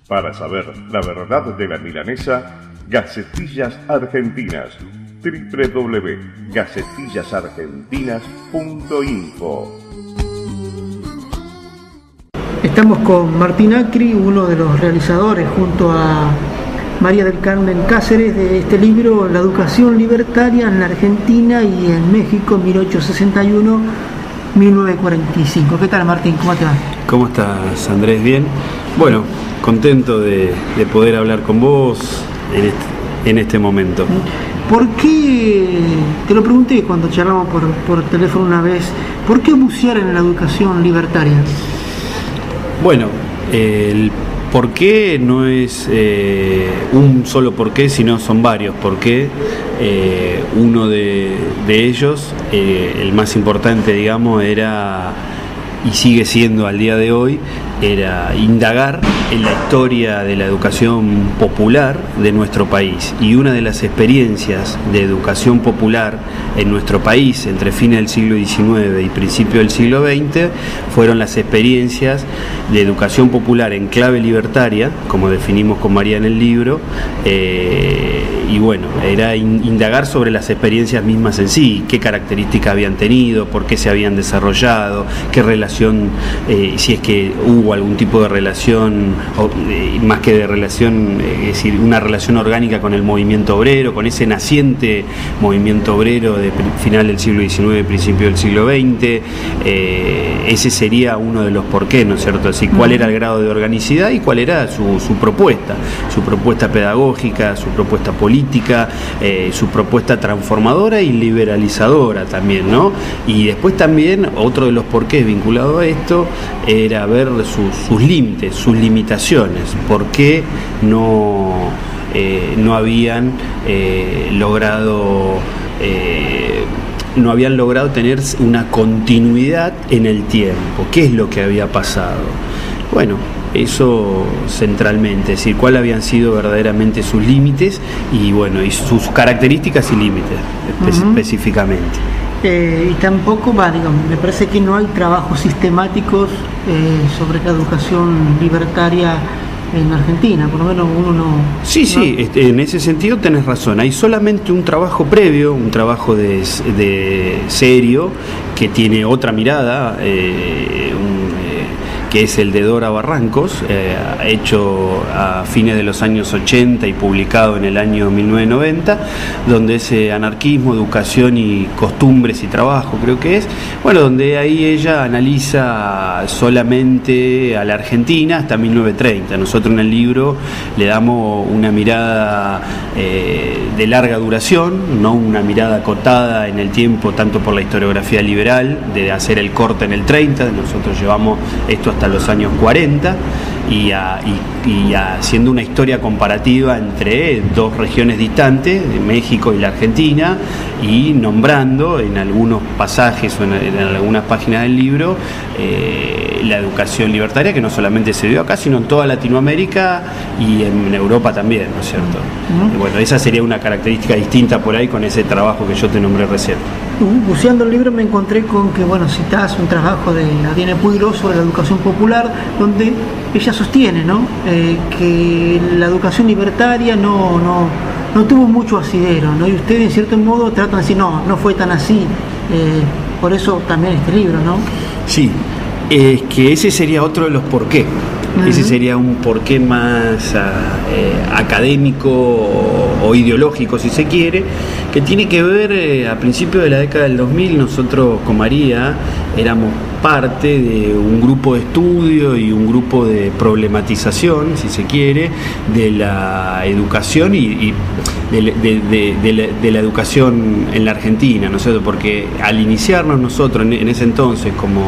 Para saber la verdad de la milanesa, Gacetillas Argentinas. www.gacetillasargentinas.info. Estamos con Martín Acri, uno de los realizadores, junto a María del Carmen Cáceres, de este libro La educación libertaria en la Argentina y en México, 1861-1945. ¿Qué tal, Martín? ¿Cómo te va? ¿Cómo estás, Andrés? ¿Bien? Bueno, contento de poder hablar con vos en este momento. ¿Por qué, te lo pregunté cuando charlamos por teléfono una vez, por qué bucear en la educación libertaria? Bueno, el porqué no es un solo porqué, sino son varios porqué. Uno de ellos, el más importante, digamos, era, y sigue siendo al día de hoy, era indagar en la historia de la educación popular de nuestro país. Y una de las experiencias de educación popular en nuestro país entre fines del siglo XIX y principios del siglo XX fueron las experiencias de educación popular en clave libertaria, como definimos con María en el libro, y bueno, era indagar sobre las experiencias mismas en sí, qué características habían tenido, por qué se habían desarrollado, qué relación, si es que hubo algún tipo de relación, más que de relación, es decir, una relación orgánica con el movimiento obrero, con ese naciente movimiento obrero de final del siglo XIX, principio del siglo XX. Ese sería uno de los porqués, ¿no es cierto? Así, cuál era el grado de organicidad y cuál era su propuesta pedagógica, su propuesta política, su propuesta transformadora y liberalizadora también, ¿no? Y después también otro de los porqués vinculado a esto era ver sus límites, sus limitaciones, por qué no habían logrado tener una continuidad en el tiempo. ¿Qué es lo que había pasado? Bueno, eso centralmente, es decir, cuáles habían sido verdaderamente sus límites y bueno, y sus características y límites específicamente. Y tampoco me parece que no hay trabajos sistemáticos sobre la educación libertaria en Argentina, por lo menos uno no. Sí, en ese sentido tenés razón. Hay solamente un trabajo previo, un trabajo de serio, que tiene otra mirada, que es el de Dora Barrancos, hecho a fines de los años 80 y publicado en el año 1990, donde es anarquismo, educación y costumbres y trabajo, creo que es, bueno, donde ahí ella analiza solamente a la Argentina hasta 1930. Nosotros en el libro le damos una mirada de larga duración, no una mirada acotada en el tiempo, tanto por la historiografía liberal, de hacer el corte en el 30, nosotros llevamos esto hasta los años 40 y haciendo una historia comparativa entre dos regiones distantes, de México y la Argentina, y nombrando en algunos pasajes o en algunas páginas del libro la educación libertaria, que no solamente se dio acá, sino en toda Latinoamérica y en Europa también, ¿no es cierto? Bueno, esa sería una característica distinta por ahí con ese trabajo que yo te nombré recién. Buceando el libro me encontré con que, citás un trabajo de Adriana Puigro sobre la educación popular, donde ella sostiene, ¿no? Que la educación libertaria no tuvo mucho asidero, ¿no? Y ustedes en cierto modo tratan de decir, no fue tan así, por eso también este libro, ¿no? Sí, es que ese sería otro de los porqué. Ese sería un porqué más académico o ideológico, si se quiere, que tiene que ver a principios de la década del 2000. Nosotros con María éramos parte de un grupo de estudio y un grupo de problematización, si se quiere, de la educación y de la educación en la Argentina, ¿no es cierto? Porque al iniciarnos nosotros en ese entonces como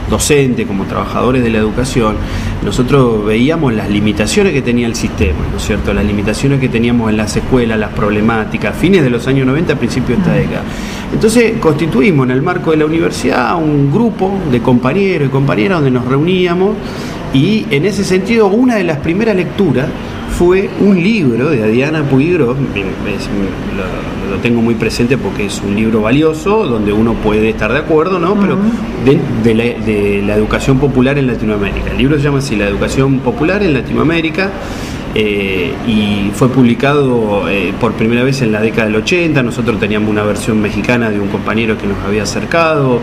docentes, como trabajadores de la educación, nosotros veíamos las limitaciones que tenía el sistema, ¿no es cierto? Las limitaciones que teníamos en las escuelas, las problemáticas, fines de los años 90, principios de esta década. Entonces constituimos en el marco de la universidad un grupo de compañeros y compañeras donde nos reuníamos, y en ese sentido una de las primeras lecturas fue un libro de Diana Puiggrós, lo tengo muy presente porque es un libro valioso, donde uno puede estar de acuerdo, ¿no? Pero de la educación popular en Latinoamérica. El libro se llama así, La educación popular en Latinoamérica. Y fue publicado por primera vez en la década del 80. Nosotros teníamos una versión mexicana de un compañero que nos había acercado,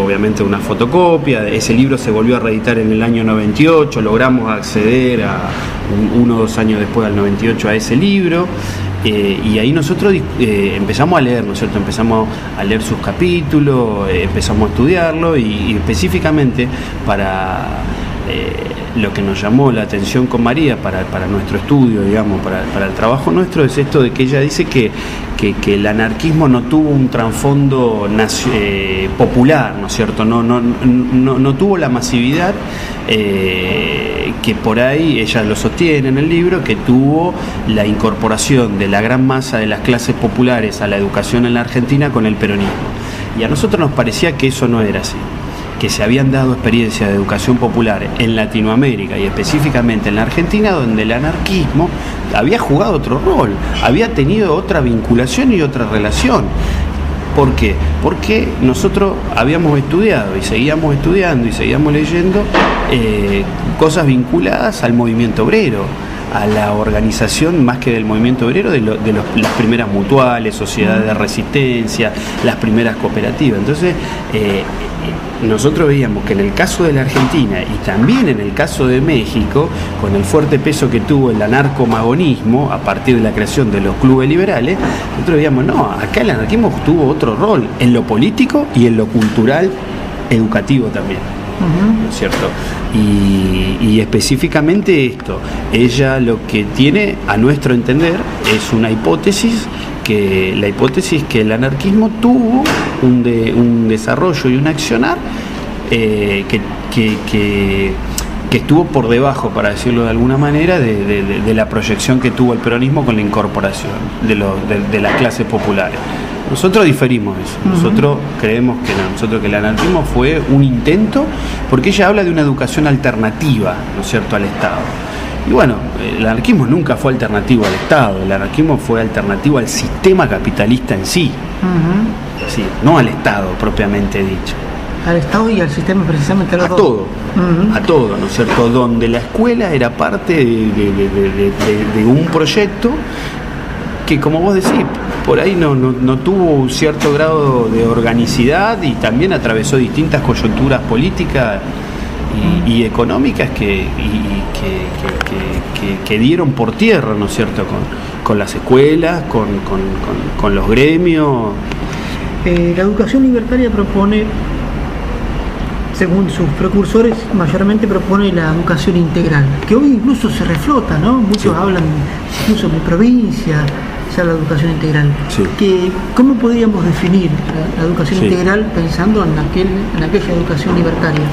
obviamente una fotocopia. Ese libro se volvió a reeditar en el año 98, logramos acceder uno o 2 años después, al 98, a ese libro. Y ahí nosotros empezamos a leer, ¿no es cierto? Empezamos a leer sus capítulos, empezamos a estudiarlo y específicamente para... lo que nos llamó la atención con María para nuestro estudio, digamos, para el trabajo nuestro, es esto de que ella dice que el anarquismo no tuvo un trasfondo popular, ¿no es cierto? No tuvo la masividad que por ahí, ella lo sostiene en el libro, que tuvo la incorporación de la gran masa de las clases populares a la educación en la Argentina con el peronismo. Y a nosotros nos parecía que eso no era así, que se habían dado experiencias de educación popular en Latinoamérica y específicamente en la Argentina, donde el anarquismo había jugado otro rol, había tenido otra vinculación y otra relación. ¿Por qué? Porque nosotros habíamos estudiado y seguíamos estudiando y seguíamos leyendo cosas vinculadas al movimiento obrero, a la organización más que del movimiento obrero, de las primeras mutuales, sociedades de resistencia, las primeras cooperativas. Entonces, nosotros veíamos que en el caso de la Argentina y también en el caso de México, con el fuerte peso que tuvo el anarcomagonismo a partir de la creación de los clubes liberales, nosotros veíamos, no, acá el anarquismo tuvo otro rol en lo político y en lo cultural, educativo también. ¿No es cierto? Y específicamente esto, ella lo que tiene, a nuestro entender, es una hipótesis, que la hipótesis que el anarquismo tuvo un desarrollo y un accionar que estuvo por debajo, para decirlo de alguna manera, de la proyección que tuvo el peronismo con la incorporación de las clases populares. Nosotros diferimos de eso. Nosotros creemos que no. Nosotros que el anarquismo fue un intento, porque ella habla de una educación alternativa, ¿no es cierto?, al Estado. Y bueno, el anarquismo nunca fue alternativo al Estado. El anarquismo fue alternativo al sistema capitalista en sí. Sí, no al Estado propiamente dicho. Al Estado y al sistema, precisamente a los dos. Todo, a todo, ¿no es cierto? Donde la escuela era parte de un proyecto que, como vos decís, por ahí no tuvo un cierto grado de organicidad y también atravesó distintas coyunturas políticas y económicas que dieron por tierra, ¿no es cierto?, con las escuelas, con los gremios. La educación libertaria propone, según sus precursores, mayormente propone la educación integral, que hoy incluso se reflota, ¿no? Muchos hablan, incluso en mi provincia, ya la educación integral. Sí. ¿Cómo podríamos definir la educación integral pensando en aquella educación libertaria?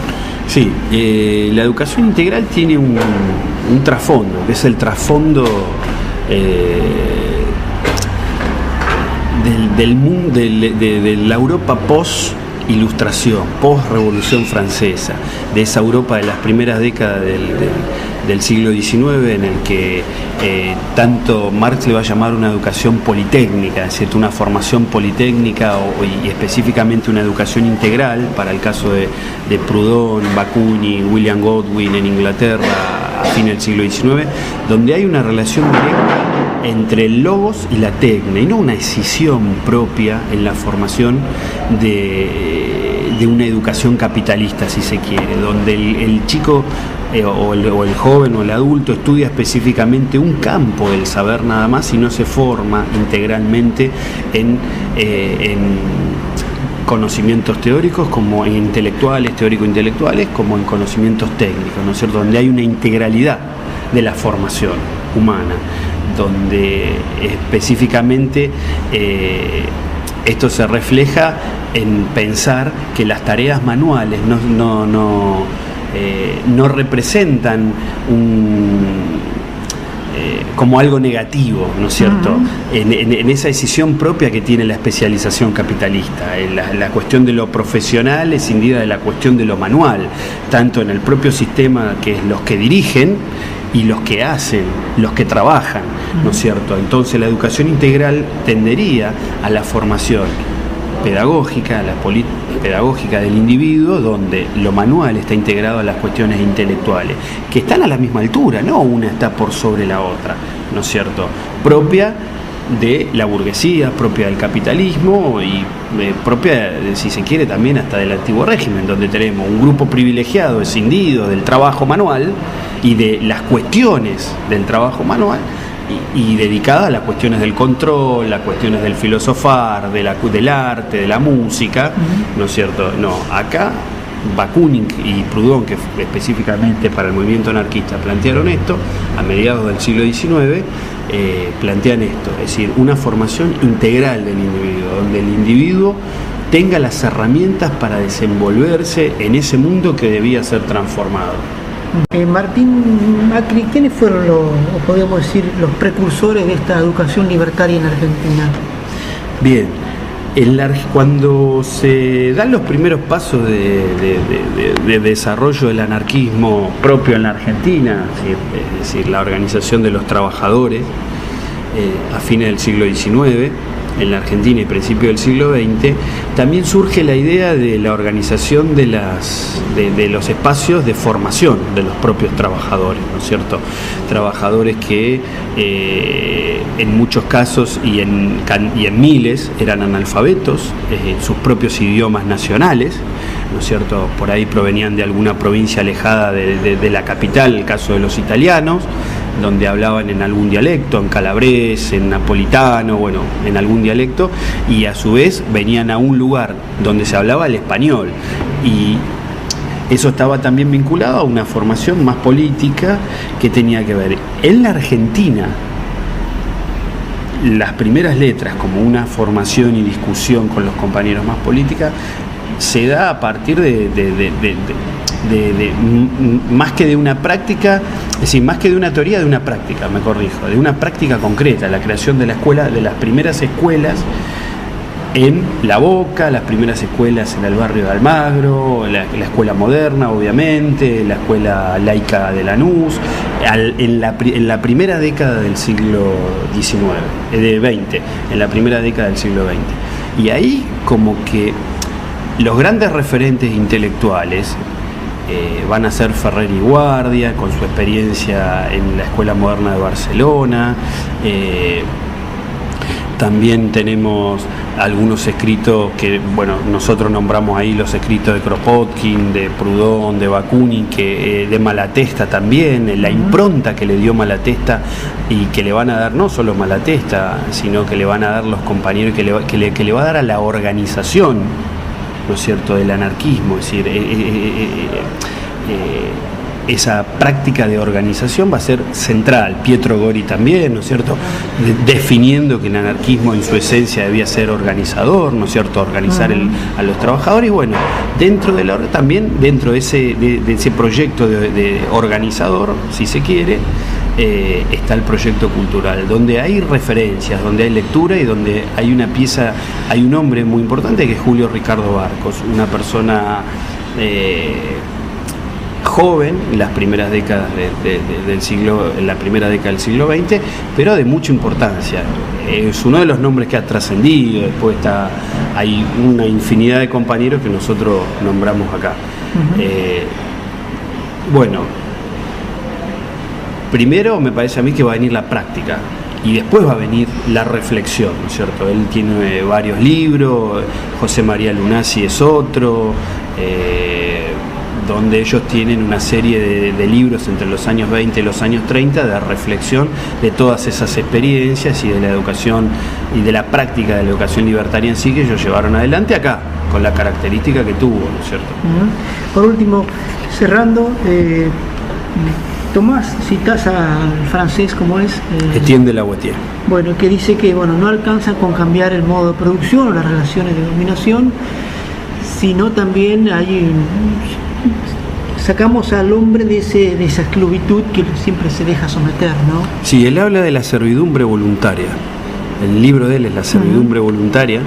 Sí, la educación integral tiene un trasfondo, que es el trasfondo del mundo, de la Europa post-ilustración, post-revolución francesa, de esa Europa de las primeras décadas del siglo XIX, en el que tanto Marx le va a llamar una educación politécnica, es decir, una formación politécnica y específicamente una educación integral, para el caso de Proudhon, Bakunin, William Godwin en Inglaterra a fines del siglo XIX, donde hay una relación directa entre el logos y la tecne, y no una escisión propia en la formación de una educación capitalista, si se quiere, donde el chico o el joven o el adulto estudia específicamente un campo del saber nada más y no se forma integralmente en conocimientos teóricos como en intelectuales, teórico-intelectuales, como en conocimientos técnicos, ¿no es cierto?, donde hay una integralidad de la formación humana, donde específicamente esto se refleja en pensar que las tareas manuales no representan como algo negativo, ¿no es cierto? En esa decisión propia que tiene la especialización capitalista. La cuestión de lo profesional es escindida de la cuestión de lo manual, tanto en el propio sistema, que es los que dirigen, y los que hacen, los que trabajan, ¿no es cierto? Entonces la educación integral tendería a la formación pedagógica, la pedagógica del individuo, donde lo manual está integrado a las cuestiones intelectuales, que están a la misma altura, no una está por sobre la otra, ¿no es cierto? Propia de la burguesía, propia del capitalismo y propia, si se quiere, también hasta del antiguo régimen, donde tenemos un grupo privilegiado, escindido del trabajo manual y de las cuestiones del trabajo manual y dedicada a las cuestiones del control, las cuestiones del filosofar, del arte, de la música, ¿no es cierto? No, acá Bakunin y Proudhon, que específicamente para el movimiento anarquista plantearon esto, a mediados del siglo XIX, plantean esto, es decir, una formación integral del individuo, donde el individuo tenga las herramientas para desenvolverse en ese mundo que debía ser transformado. Martín Macri, ¿quiénes fueron o podríamos decir, los precursores de esta educación libertaria en Argentina? Bien, cuando se dan los primeros pasos de desarrollo del anarquismo propio en la Argentina, es decir, la organización de los trabajadores a fines del siglo XIX, en la Argentina y principios del siglo XX, también surge la idea de la organización de los espacios de formación de los propios trabajadores, ¿no es cierto? Trabajadores que en muchos casos y en miles eran analfabetos, sus propios idiomas nacionales, ¿no es cierto? Por ahí provenían de alguna provincia alejada de la capital, el caso de los italianos, donde hablaban en algún dialecto, en calabrés, en napolitano, bueno, en algún dialecto, y a su vez venían a un lugar donde se hablaba el español, y eso estaba también vinculado a una formación más política que tenía que ver. En la Argentina, las primeras letras, como una formación y discusión con los compañeros más política, se da a partir de más que de una práctica, es decir, más que de una teoría, de una práctica, me corrijo, de una práctica concreta, la creación de la escuela, de las primeras escuelas en La Boca, las primeras escuelas en el barrio de Almagro, la escuela moderna, obviamente, la escuela laica de Lanús, en la primera década del siglo XIX, XX, en la primera década del siglo XX. Y ahí como que los grandes referentes intelectuales van a ser Ferrer y Guardia, con su experiencia en la Escuela Moderna de Barcelona. También tenemos algunos escritos que, bueno, nosotros nombramos ahí los escritos de Kropotkin, de Proudhon, de Bakunin, de Malatesta también, la impronta que le dio Malatesta y que le van a dar no solo Malatesta, sino que le van a dar los compañeros, que le va a dar a la organización, ¿no es cierto?, del anarquismo, es decir, esa práctica de organización va a ser central. Pietro Gori también, ¿no es cierto?, definiendo que el anarquismo en su esencia debía ser organizador, ¿no es cierto?, organizar a los trabajadores. Y bueno, dentro de ese proyecto de organizador, si se quiere, está el proyecto cultural, donde hay referencias, donde hay lectura y donde hay una pieza, hay un hombre muy importante que es Julio Ricardo Barcos, una persona joven en las primeras décadas del siglo XX, pero de mucha importancia. Es uno de los nombres que ha trascendido. Después hay una infinidad de compañeros que nosotros nombramos acá. Bueno, primero me parece a mí que va a venir la práctica y después va a venir la reflexión, ¿no es cierto? Él tiene varios libros, José María Lunasi es otro, donde ellos tienen una serie de libros entre los años 20 y los años 30 de reflexión de todas esas experiencias y de la educación y de la práctica de la educación libertaria en sí, que ellos llevaron adelante acá, con la característica que tuvo, ¿no es cierto? Por último, cerrando, Tomás, citás al francés, ¿cómo es? Etienne de la Boétie. Bueno, que dice que no alcanza con cambiar el modo de producción o las relaciones de dominación, sino también sacamos al hombre de esa esclavitud que siempre se deja someter, ¿no? Sí, él habla de la servidumbre voluntaria. El libro de él es La servidumbre voluntaria.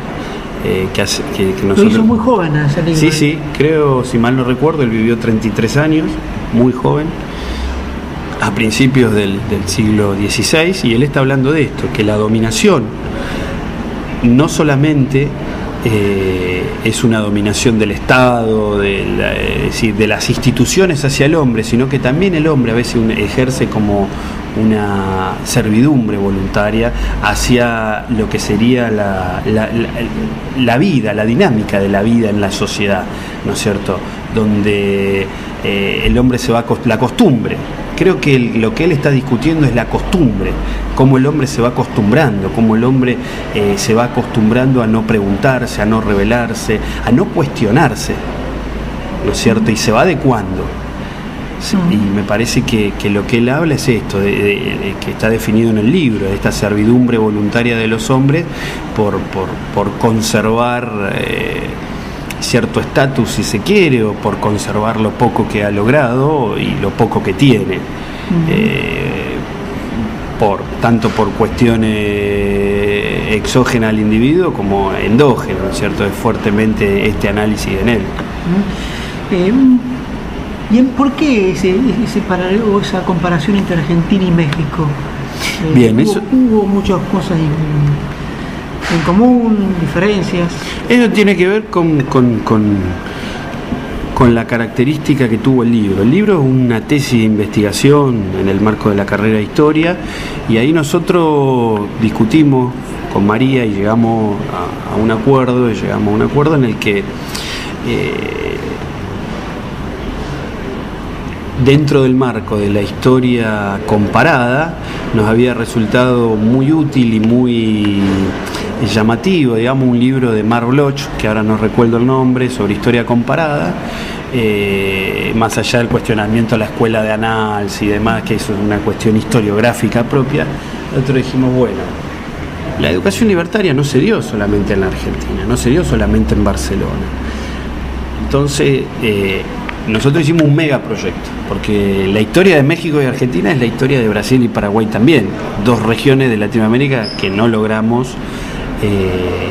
Que nosotros... Lo hizo muy joven ese libro. Sí, creo, si mal no recuerdo, él vivió 33 años, muy joven. a principios del siglo XVI, y él está hablando de esto, que la dominación no solamente es una dominación del Estado, es decir, de las instituciones hacia el hombre, sino que también el hombre a veces ejerce como una servidumbre voluntaria hacia lo que sería la vida, la dinámica de la vida en la sociedad, ¿no es cierto? Donde el hombre se va la costumbre. Creo que lo que él está discutiendo es la costumbre, cómo el hombre se va acostumbrando, cómo el hombre se va acostumbrando a no preguntarse, a no rebelarse, a no cuestionarse, ¿no es cierto? Y se va adecuando. Y me parece que lo que él habla es esto, que está definido en el libro, de esta servidumbre voluntaria de los hombres por conservar cierto estatus, si se quiere, o por conservar lo poco que ha logrado y lo poco que tiene, tanto por cuestiones exógenas al individuo como endógenas, ¿no es cierto? Es fuertemente este análisis en él. ¿Y por qué ese paralelo, esa comparación entre Argentina y México? Bien, eso hubo muchas cosas en común, diferencias. Eso tiene que ver con la característica que tuvo el libro. El libro es una tesis de investigación en el marco de la carrera de Historia, y ahí nosotros discutimos con María y llegamos a un acuerdo en el que dentro del marco de la historia comparada nos había resultado muy útil y muy llamativo, digamos, un libro de Marc Bloch, que ahora no recuerdo el nombre, sobre historia comparada, más allá del cuestionamiento a la escuela de Annals y demás, que es una cuestión historiográfica propia. Nosotros dijimos, bueno, la educación libertaria no se dio solamente en la Argentina, no se dio solamente en Barcelona. Entonces, nosotros hicimos un megaproyecto, porque la historia de México y Argentina es la historia de Brasil y Paraguay también, dos regiones de Latinoamérica que no logramos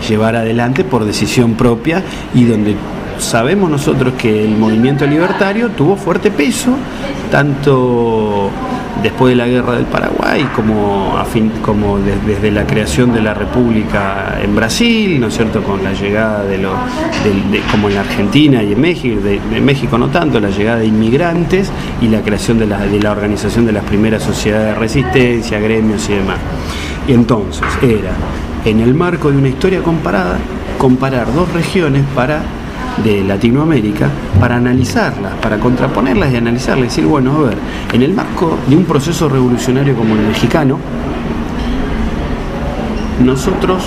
llevar adelante por decisión propia, y donde sabemos nosotros que el movimiento libertario tuvo fuerte peso, tanto después de la guerra del Paraguay como desde la creación de la República en Brasil, ¿no es cierto?, con la llegada como en la Argentina y en México, de México no tanto, la llegada de inmigrantes y la creación de la organización de las primeras sociedades de resistencia, gremios y demás. Y entonces era, en el marco de una historia comparada, comparar dos regiones de Latinoamérica para analizarlas, para contraponerlas y analizarlas, decir, bueno, a ver, en el marco de un proceso revolucionario como el mexicano, nosotros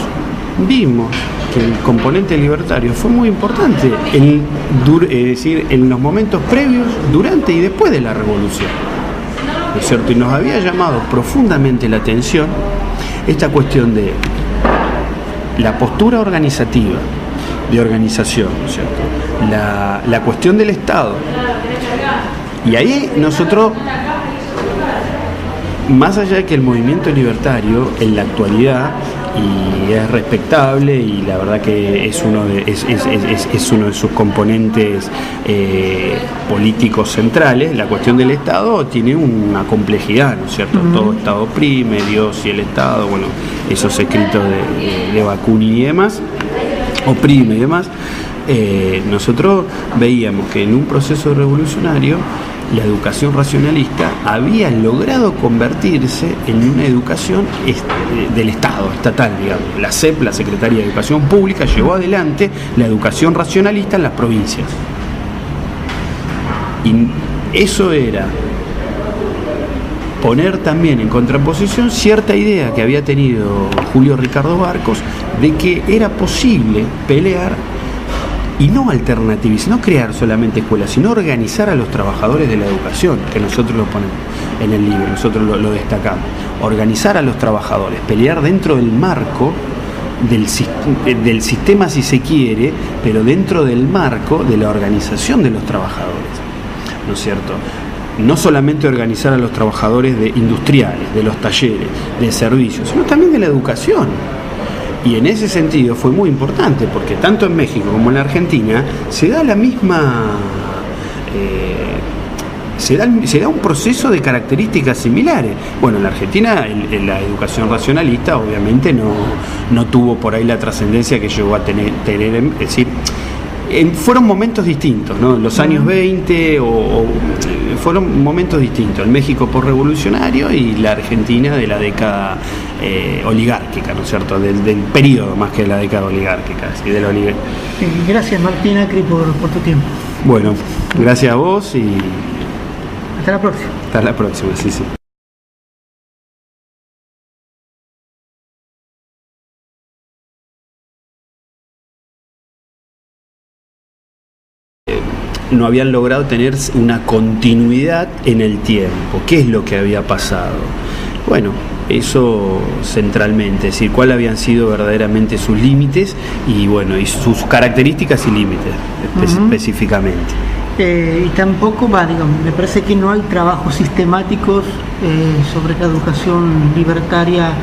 vimos que el componente libertario fue muy importante es decir, en los momentos previos, durante y después de la revolución, ¿no es cierto? Y nos había llamado profundamente la atención esta cuestión de la postura organizativa, de organización, ¿no es cierto? La cuestión del Estado. Y ahí nosotros, más allá de que el movimiento libertario en la actualidad, y es respectable, y la verdad que es uno de sus componentes políticos centrales, la cuestión del Estado tiene una complejidad, ¿no es cierto? Todo Estado oprime, Dios y el Estado, bueno, esos escritos de Bakunin y demás, oprime y demás. Nosotros veíamos que en un proceso revolucionario la educación racionalista había logrado convertirse en una educación del Estado, estatal, digamos. La SEP, la Secretaría de Educación Pública, llevó adelante la educación racionalista en las provincias. Y eso era poner también en contraposición cierta idea que había tenido Julio Ricardo Barcos de que era posible pelear y no alternativizar, no crear solamente escuelas, sino organizar a los trabajadores de la educación, que nosotros lo ponemos en el libro, nosotros lo destacamos. Organizar a los trabajadores, pelear dentro del marco del sistema, si se quiere, pero dentro del marco de la organización de los trabajadores, ¿no es cierto? No solamente organizar a los trabajadores industriales, de los talleres, de servicios, sino también de la educación. Y en ese sentido fue muy importante, porque tanto en México como en la Argentina se da la misma se da un proceso de características similares. Bueno, en la Argentina la educación racionalista obviamente no tuvo por ahí la trascendencia que llegó a tener, es decir, fueron momentos distintos, ¿no? Los años 20 fueron momentos distintos. El México postrevolucionario y la Argentina de la década oligárquica, ¿no es cierto? Del periodo más que de la década oligárquica. ¿Sí? Gracias, Martín Acri, por tu tiempo. Bueno, gracias a vos y hasta la próxima. Hasta la próxima, sí. No habían logrado tener una continuidad en el tiempo. ¿Qué es lo que había pasado? Bueno, eso centralmente, es decir, cuáles habían sido verdaderamente sus límites y bueno, y sus características y límites específicamente. Y tampoco, me parece que no hay trabajos sistemáticos sobre la educación libertaria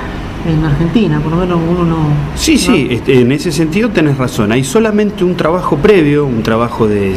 en Argentina, por lo menos uno no... Sí, en ese sentido tenés razón. Hay solamente un trabajo previo, un trabajo de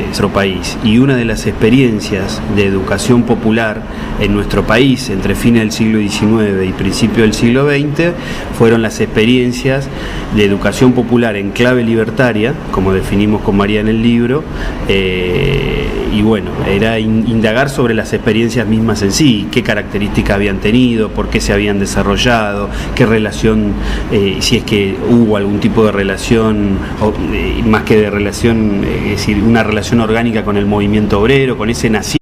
nuestro país, y una de las experiencias de educación popular en nuestro país entre fines del siglo XIX y principios del siglo XX fueron las experiencias de educación popular en clave libertaria, como definimos con María en el libro, y bueno, era indagar sobre las experiencias mismas en sí, qué características habían tenido, por qué se habían desarrollado, qué relación, si es que hubo algún tipo de relación, más que de relación, es decir, una relación orgánica con el movimiento obrero, con ese nacimiento.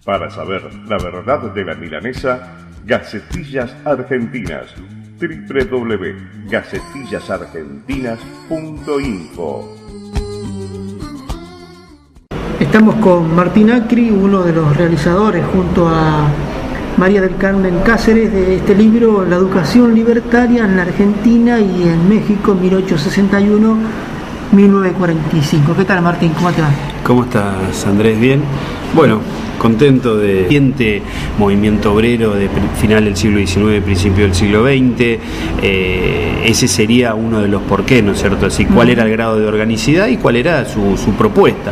Para saber la verdad de la milanesa, Gacetillas Argentinas, www.gacetillasargentinas.info. Estamos con Martín Acri, uno de los realizadores, junto a María del Carmen Cáceres, de este libro, La educación libertaria en la Argentina y en México, 1861-1945. ¿Qué tal, Martín? ¿Cómo te va? ¿Cómo estás, Andrés? ¿Bien? Bueno, contento de reciente movimiento obrero de final del siglo XIX, principio del siglo XX. Ese sería uno de los porqués, ¿no es cierto? Así, cuál era el grado de organicidad y cuál era su propuesta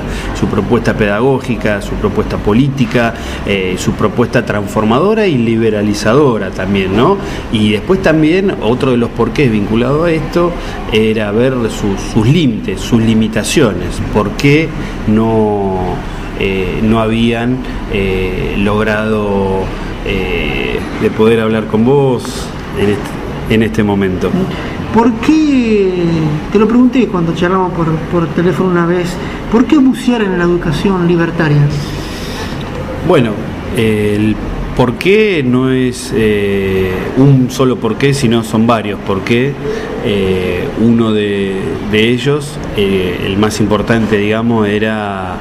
pedagógica, su propuesta política, su propuesta transformadora y liberalizadora también, ¿no? Y después también otro de los porqués vinculado a esto era ver sus límites, sus limitaciones, por qué no habían logrado de poder hablar con vos en este momento. ¿Por qué, te lo pregunté cuando charlamos por teléfono una vez, por qué bucear en la educación libertaria? Bueno, el porqué no es un solo porqué, sino son varios porqué. Uno de ellos, el más importante, digamos, era,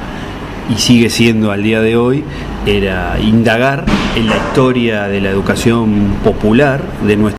y sigue siendo al día de hoy, era indagar en la historia de la educación popular de nuestro